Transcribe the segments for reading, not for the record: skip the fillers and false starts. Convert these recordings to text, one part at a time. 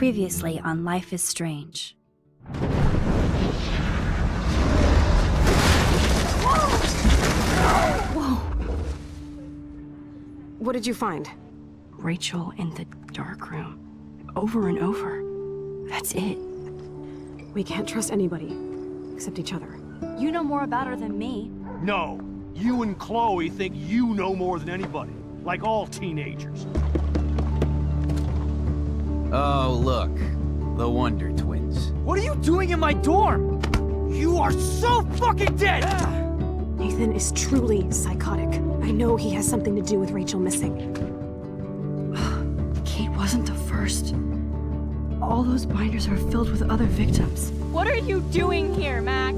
Previously on Life is Strange. Whoa! What did you find? Rachel in the dark room. Over and over. That's it. We can't trust anybody, except each other. You know more about her than me. No. You and Chloe think you know more than anybody. Like all teenagers. Oh, look. The Wonder Twins. What are you doing in my dorm? You are so fucking dead! Nathan is truly psychotic. I know he has something to do with Rachel missing. Kate wasn't the first. All those binders are filled with other victims. What are you doing here, Max?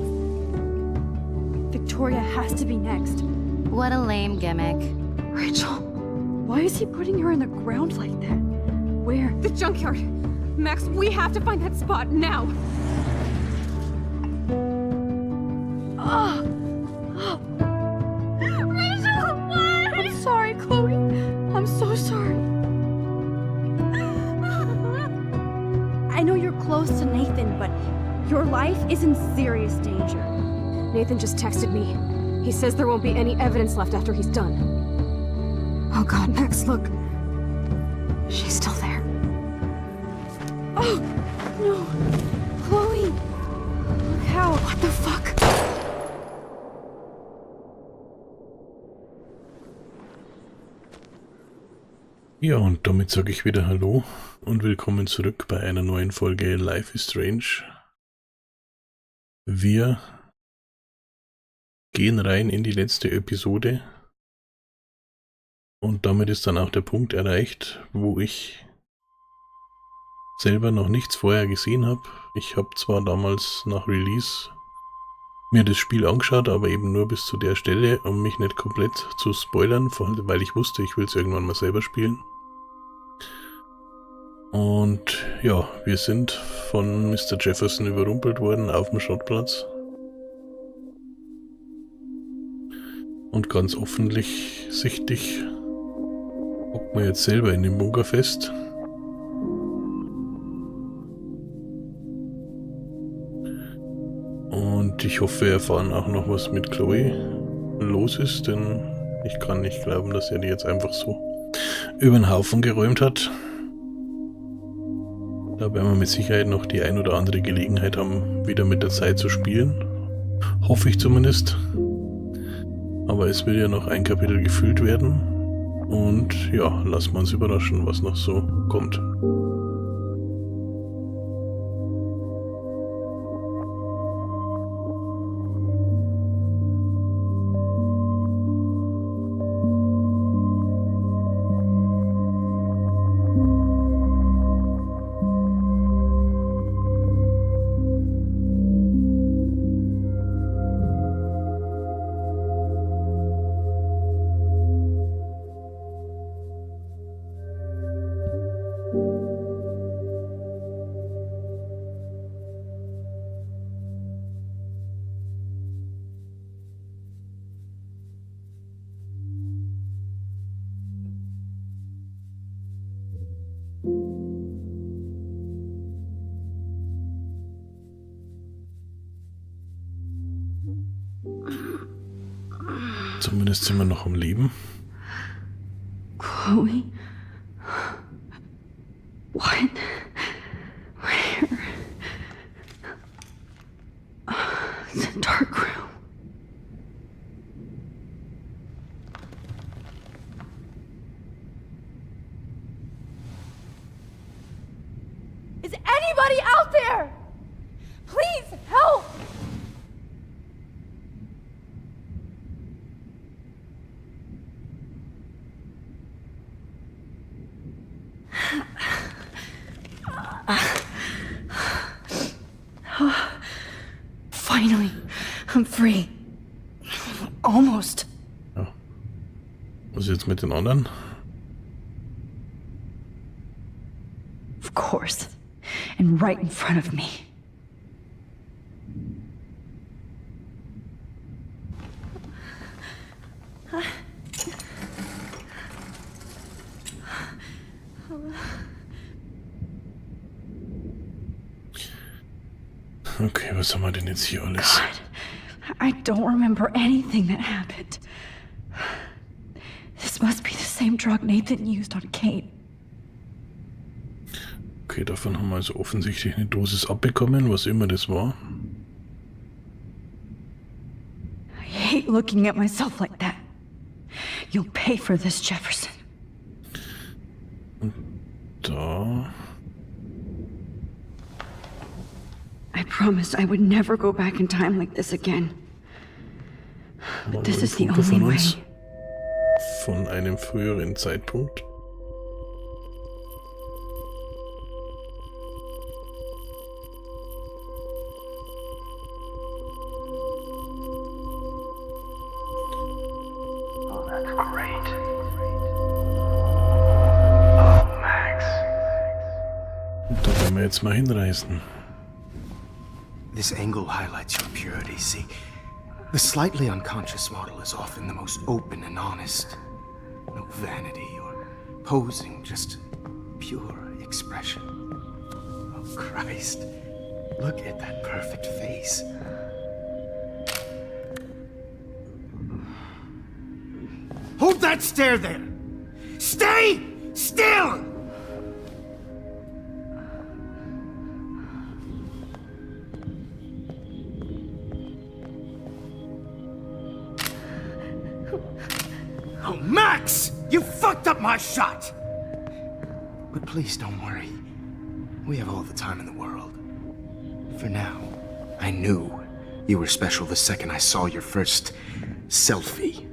Victoria has to be next. What a lame gimmick. Rachel, why is he putting her in the ground like that? Where? The junkyard! Max, we have to find that spot now! Rachel, what? I'm sorry, Chloe. I'm so sorry. I know you're close to Nathan, but your life is in serious danger. Nathan just texted me. He says there won't be any evidence left after he's done. Oh god, Max, look. She's still there. Oh, no. Chloe. Look how. What the fuck? Ja, und damit sage ich wieder Hallo und willkommen zurück bei einer neuen Folge Life is Strange. Wir gehen rein in die letzte Episode und damit ist dann auch der Punkt erreicht, wo ich selber noch nichts vorher gesehen habe. Ich habe zwar damals nach Release mir das Spiel angeschaut, aber eben nur bis zu der Stelle, um mich nicht komplett zu spoilern, vor allem weil ich wusste, ich will es irgendwann mal selber spielen. Und ja, wir sind von Mr. Jefferson überrumpelt worden auf dem Schrottplatz. Und ganz offensichtlich hockt man jetzt selber in dem Bunker fest. Und ich hoffe, wir erfahren auch noch, was mit Chloe los ist, denn ich kann nicht glauben, dass er die jetzt einfach so über den Haufen geräumt hat. Da werden wir mit Sicherheit noch die ein oder andere Gelegenheit haben, wieder mit der Zeit zu spielen. Hoffe ich zumindest. Aber es will ja noch ein Kapitel gefüllt werden. Und ja, lassen wir uns überraschen, was noch so kommt. Zumindest sind wir noch am Leben. Chloe? What? Where? It's a dark room. Is anybody out there? Please help! Finally, I'm free. Almost. Ja. Was ist jetzt mit den anderen? Of course. And right in front of me. Okay, was haben wir denn jetzt hier alles? I don't remember anything that happened. This must be the same drug Nathan used on Kate. Okay, davon haben wir also offensichtlich eine Dosis abbekommen, was immer das war. I hate looking at myself like that. You'll pay for this, Jefferson. Und da... I promised I would never go back in time like this again. But this is the only way. Von einem früheren Zeitpunkt. Oh, that's great. Oh, Max. Da werden wir jetzt mal hinreisen. This angle highlights your purity, see? The slightly unconscious model is often the most open and honest. No vanity or posing, just pure expression. Oh, Christ. Look at that perfect face. Hold that stare there! Stay still! Oh, Max! You fucked up my shot! But please don't worry. We have all the time in the world. For now, I knew you were special the second I saw your first selfie.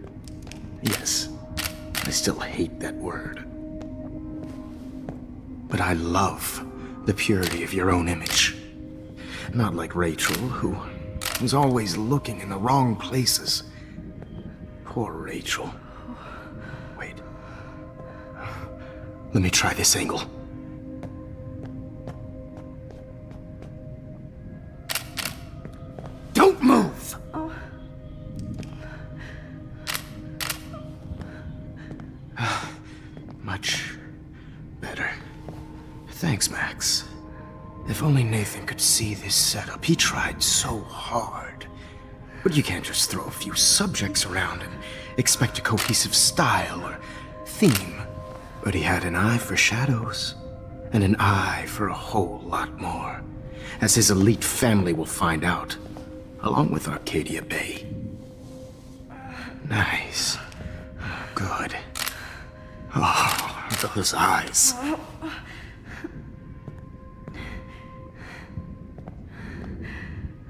Yes, I still hate that word. But I love the purity of your own image. Not like Rachel, who was always looking in the wrong places. Poor Rachel. Wait. Let me try this angle. Don't move! Much better. Thanks, Max. If only Nathan could see this setup. He tried so hard. But you can't just throw a few subjects around and expect a cohesive style or theme. But he had an eye for shadows, and an eye for a whole lot more, as his elite family will find out, along with Arcadia Bay. Nice. Good. Oh, those eyes.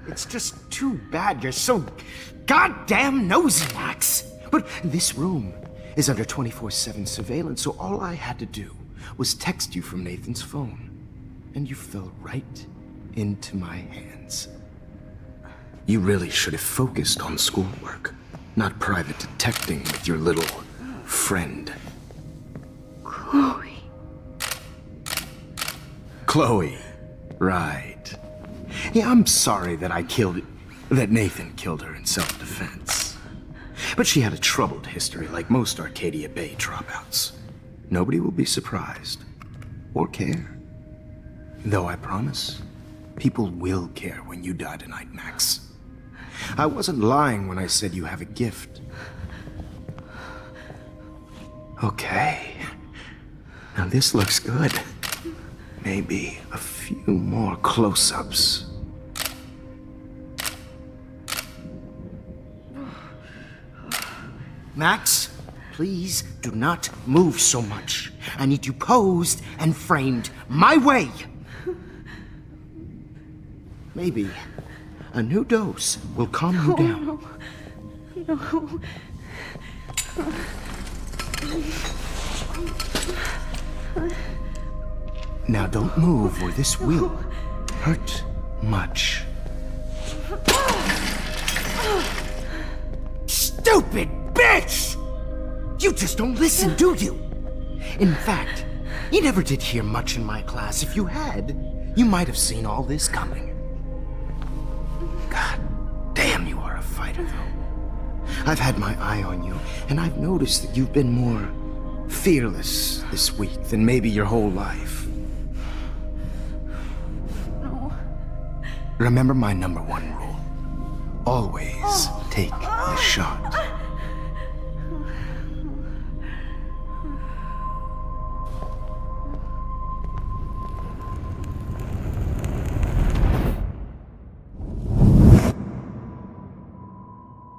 It's just too bad you're so goddamn nosy, Max. But this room is under 24/7 surveillance, so all I had to do was text you from Nathan's phone. And you fell right into my hands. You really should have focused on schoolwork, not private detecting with your little friend. Chloe. Chloe. Right. Yeah, I'm sorry that that Nathan killed her in self-defense. But she had a troubled history like most Arcadia Bay dropouts. Nobody will be surprised. Or care. Though I promise, people will care when you die tonight, Max. I wasn't lying when I said you have a gift. Okay. Now this looks good. Maybe a few more close-ups. Max, please do not move so much. I need you posed and framed my way. Maybe a new dose will calm you down. No. Now don't move or this will hurt much. Stupid bitch! You just don't listen, do you? In fact, you never did hear much in my class. If you had, you might have seen all this coming. God damn, you are a fighter, though. I've had my eye on you, and I've noticed that you've been more fearless this week than maybe your whole life. No. Remember my number one rule. Always take the shot.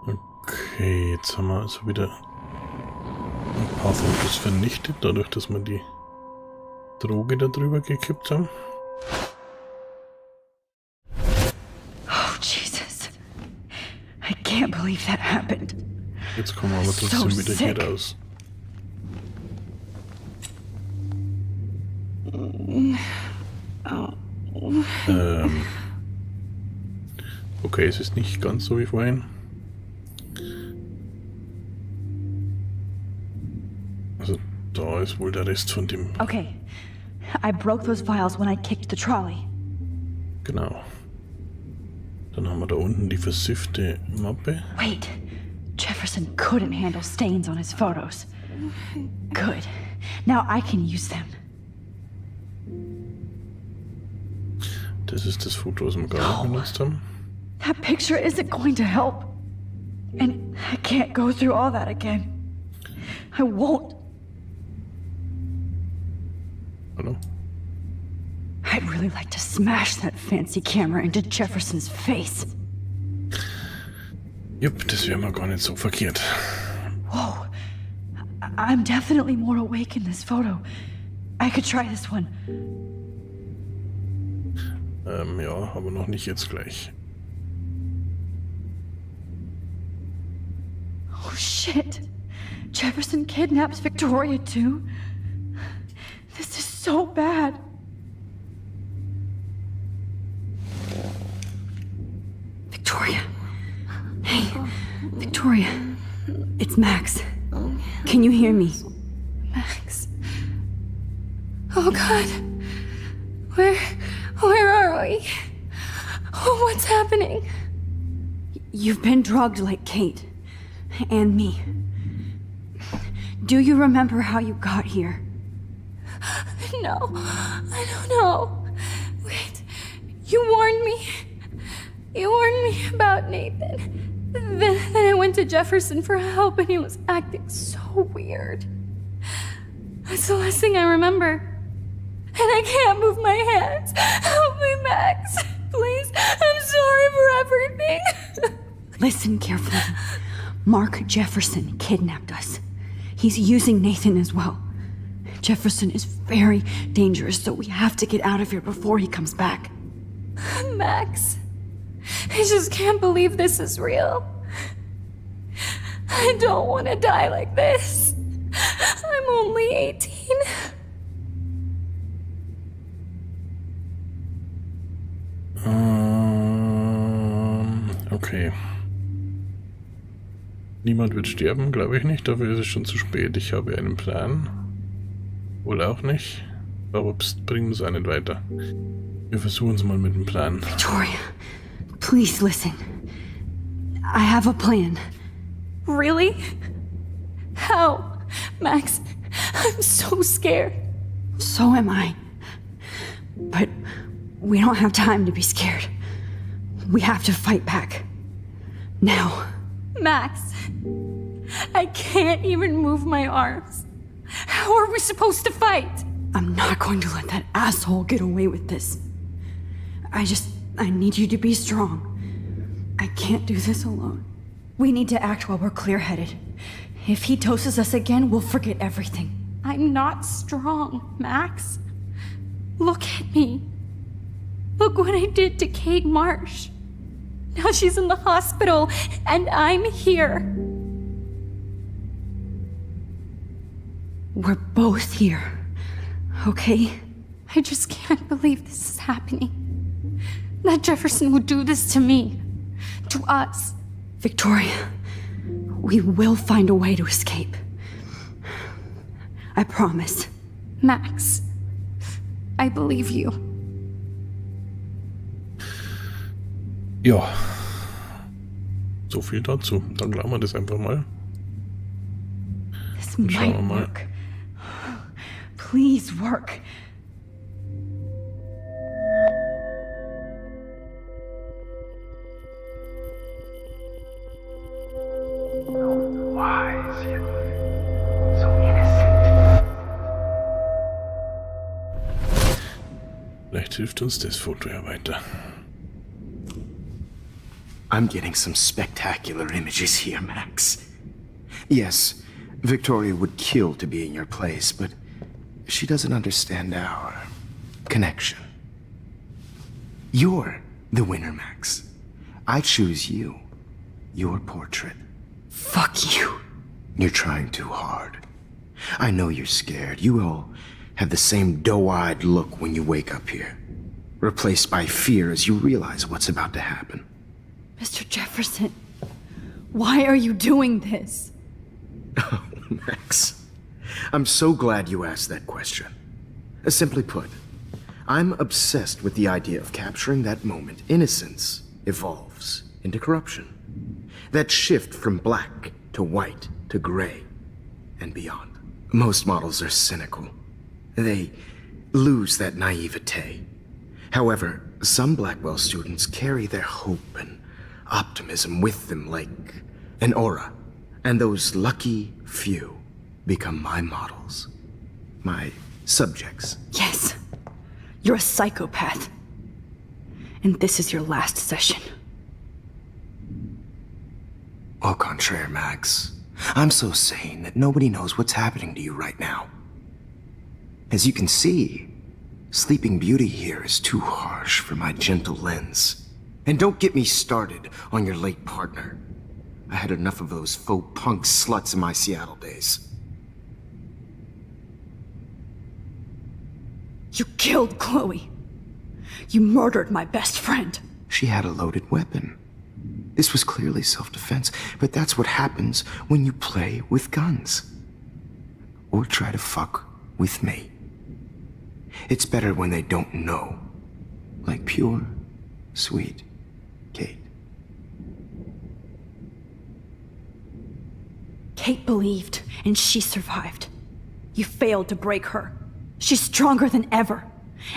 Okay, jetzt haben wir also wieder ein paar Fotos vernichtet, dadurch, dass wir die Droge da drüber gekippt haben. Oh, Jesus. I can't believe that happened. Jetzt kommen wir aber trotzdem So wieder sick. hier raus. Okay, es ist nicht ganz so wie vorhin. Also da ist wohl der Rest von dem. Okay. I broke those files when I kicked the trolley. Genau. Dann haben wir da unten die versiffte Mappe. Wait. Jefferson couldn't handle stains on his photos. Good. Now I can use them. Das ist das Foto, was wir gerade benutzt haben. That picture isn't going to help. And I can't go through all that again. I won't. Hallo? I'd really like to smash that fancy camera into Jefferson's face. Jupp, das wäre mal gar nicht so verkehrt. Whoa. I'm definitely more awake in this photo. I could try this one. Ja, aber noch nicht jetzt gleich. Oh shit. Jefferson kidnaps Victoria too? This is so bad. Victoria. Hey, Victoria. It's Max. Can you hear me? Max. Oh God. Where are we? Oh, what's happening? You've been drugged like Kate. And me. Do you remember how you got here? No, I don't know. Wait, you warned me. You warned me about Nathan. Then I went to Jefferson for help and he was acting so weird. That's the last thing I remember. And I can't move my hands. Help me, Max. Please, I'm sorry for everything. Listen carefully. Mark Jefferson kidnapped us. He's using Nathan as well. Jefferson is very dangerous, so we have to get out of here before he comes back. Max, I just can't believe this is real. I don't want to die like this. I'm only 18. Okay. Niemand wird sterben, glaube ich nicht. Dafür ist es schon zu spät. Ich habe einen Plan. Wohl auch nicht. Aber pst, bringen uns auch nicht weiter. Wir versuchen es mal mit dem Plan. Victoria, please listen. I have a plan. Really? How? Max, I'm so scared. So am I. But we don't have time to be scared. We have to fight back. Now. Max, I can't even move my arms. How are we supposed to fight? I'm not going to let that asshole get away with this. I need you to be strong. I can't do this alone. We need to act while we're clear-headed. If he doses us again, we'll forget everything. I'm not strong, Max. Look at me. Look what I did to Kate Marsh. Now she's in the hospital, and I'm here. We're both here, okay? I just can't believe this is happening. That Jefferson would do this to me. To us. Victoria, we will find a way to escape. I promise. Max, I believe you. Ja. So viel dazu. Dann glauben wir das einfach mal. This Schauen wir might mal. work. Please work. Vielleicht hilft uns das Foto ja weiter. I'm getting some spectacular images here, Max. Yes, Victoria would kill to be in your place, but she doesn't understand our connection. You're the winner, Max. I choose you. Your portrait. Fuck you. You're trying too hard. I know you're scared. You all have the same doe-eyed look when you wake up here, replaced by fear as you realize what's about to happen. Mr. Jefferson, why are you doing this? Oh, Max. I'm so glad you asked that question. Simply put, I'm obsessed with the idea of capturing that moment innocence evolves into corruption. That shift from black to white to gray and beyond. Most models are cynical. They lose that naivete. However, some Blackwell students carry their hope and optimism with them like an aura. And those lucky few become my models. My subjects. Yes. You're a psychopath. And this is your last session. Au contraire, Max. I'm so sane that nobody knows what's happening to you right now. As you can see, Sleeping Beauty here is too harsh for my gentle lens. And don't get me started on your late partner. I had enough of those faux punk sluts in my Seattle days. You killed Chloe. You murdered my best friend. She had a loaded weapon. This was clearly self-defense, but that's what happens when you play with guns. Or try to fuck with me. It's better when they don't know. Like pure, sweet Kate. Kate believed, and she survived. You failed to break her. She's stronger than ever,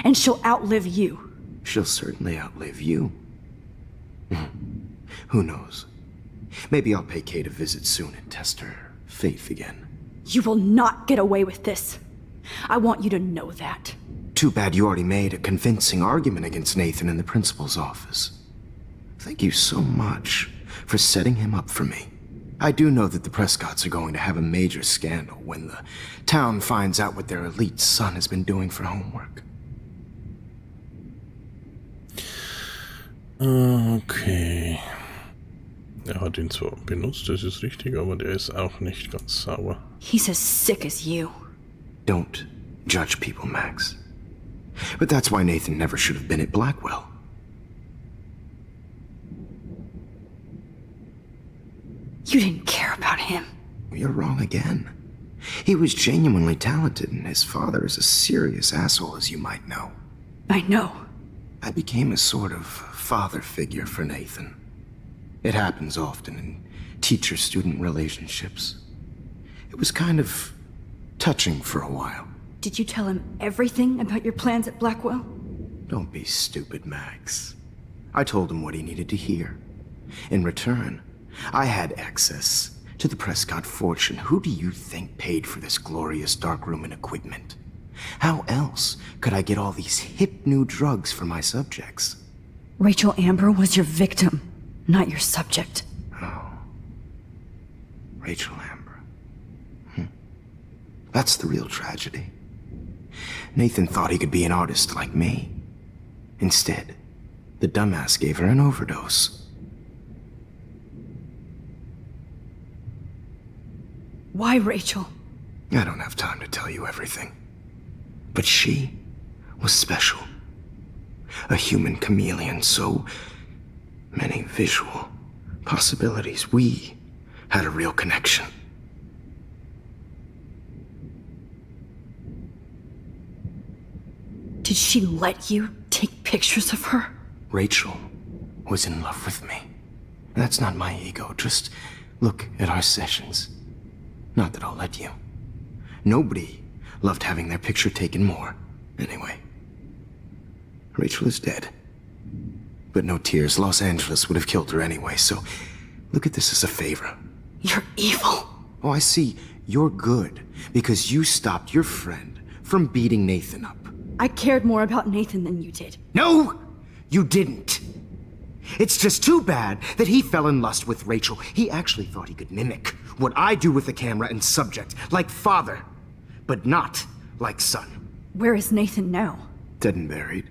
and she'll outlive you. She'll certainly outlive you. Who knows? Maybe I'll pay Kate a visit soon and test her faith again. You will not get away with this. I want you to know that. Too bad you already made a convincing argument against Nathan in the principal's office. Thank you so much for setting him up for me. I do know that the Prescotts are going to have a major scandal when the town finds out what their elite son has been doing for homework. Okay. Er hat ihn zwar benutzt, das ist richtig, aber der ist auch nicht ganz sauber. He's as sick as you. Don't judge people, Max. But that's why Nathan never should have been at Blackwell. You didn't care about him. You're wrong again. He was genuinely talented, and his father is a serious asshole, as you might know. I know. I became a sort of father figure for Nathan. It happens often in teacher-student relationships. It was kind of touching for a while. Did you tell him everything about your plans at Blackwell? Don't be stupid, Max. I told him what he needed to hear. In return, I had access to the Prescott fortune. Who do you think paid for this glorious darkroom and equipment? How else could I get all these hip new drugs for my subjects? Rachel Amber was your victim, not your subject. Oh. Rachel Amber. That's the real tragedy. Nathan thought he could be an artist like me. Instead, the dumbass gave her an overdose. Why Rachel? I don't have time to tell you everything. But she was special. A human chameleon, so many visual possibilities. We had a real connection. Did she let you take pictures of her? Rachel was in love with me. That's not my ego. Just look at our sessions. Not that I'll let you. Nobody loved having their picture taken more. Anyway, Rachel is dead. But no tears. Los Angeles would have killed her anyway, so look at this as a favor. You're evil. Oh, I see. You're good because you stopped your friend from beating Nathan up. I cared more about Nathan than you did. No, you didn't. It's just too bad that he fell in lust with Rachel. He actually thought he could mimic what I do with the camera and subject, like father, but not like son. Where is Nathan now? Dead and buried.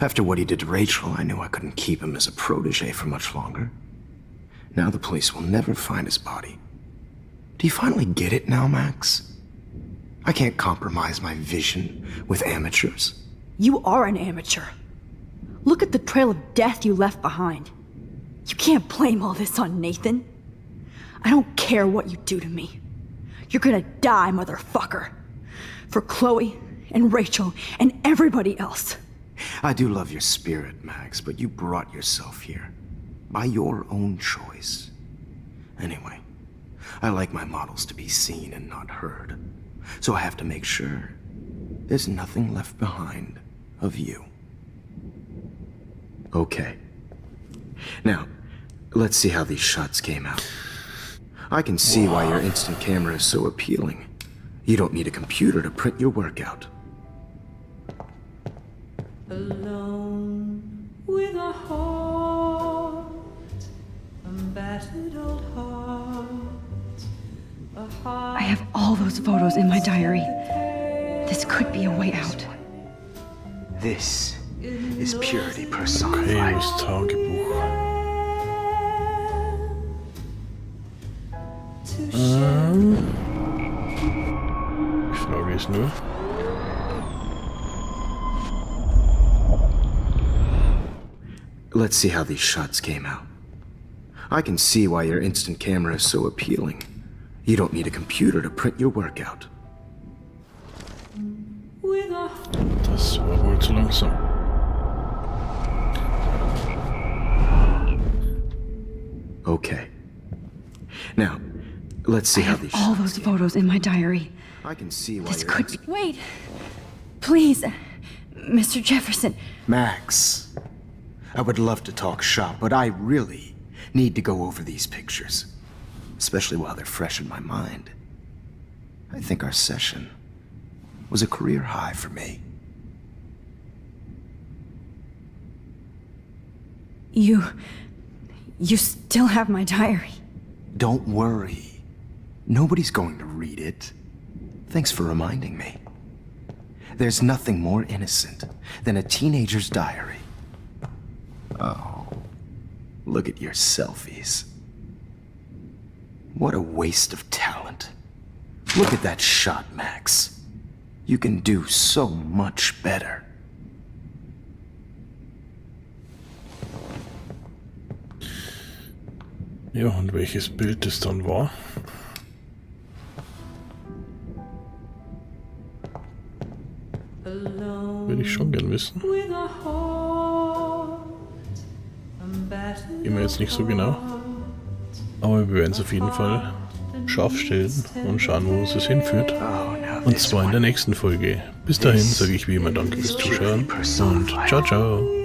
After what he did to Rachel, I knew I couldn't keep him as a protege for much longer. Now the police will never find his body. Do you finally get it now, Max? I can't compromise my vision with amateurs. You are an amateur. Look at the trail of death you left behind. You can't blame all this on Nathan. I don't care what you do to me. You're gonna die, motherfucker. For Chloe and Rachel and everybody else. I do love your spirit, Max, but you brought yourself here. By your own choice. Anyway, I like my models to be seen and not heard. So I have to make sure there's nothing left behind of you. Okay. Now, let's see how these shots came out. I can see why your instant camera is so appealing. You don't need a computer to print your work out. Alone with a heart, a battered old heart, a heart. I have all those photos in my diary. This could be a way out. This is purity Okay, personified. das Tagebuch. Die Frage ist nur... Let's see how these shots came out. I can see why your instant camera is so appealing. You don't need a computer to print your work out. Das war wohl zu langsam. Okay. Now, let's see how these All shots those came out. photos in my diary. I can see why This your could instant- be. Wait. Please, Mr. Jefferson. Max, I would love to talk shop, but I really need to go over these pictures. Especially while they're fresh in my mind. I think our session was a career high for me. You still have my diary. Don't worry. Nobody's going to read it. Thanks for reminding me. There's nothing more innocent than a teenager's diary. Oh, look at your selfies. What a waste of talent. Look at that shot, Max. You can do so much better. Ja, und welches Bild das dann war? Würde ich schon gern wissen. Immer jetzt nicht so genau. Aber wir werden es auf jeden Fall scharf stellen und schauen, wo uns das hinführt. Und zwar in der nächsten Folge. Bis dahin sage ich wie immer danke fürs Zuschauen und ciao, ciao.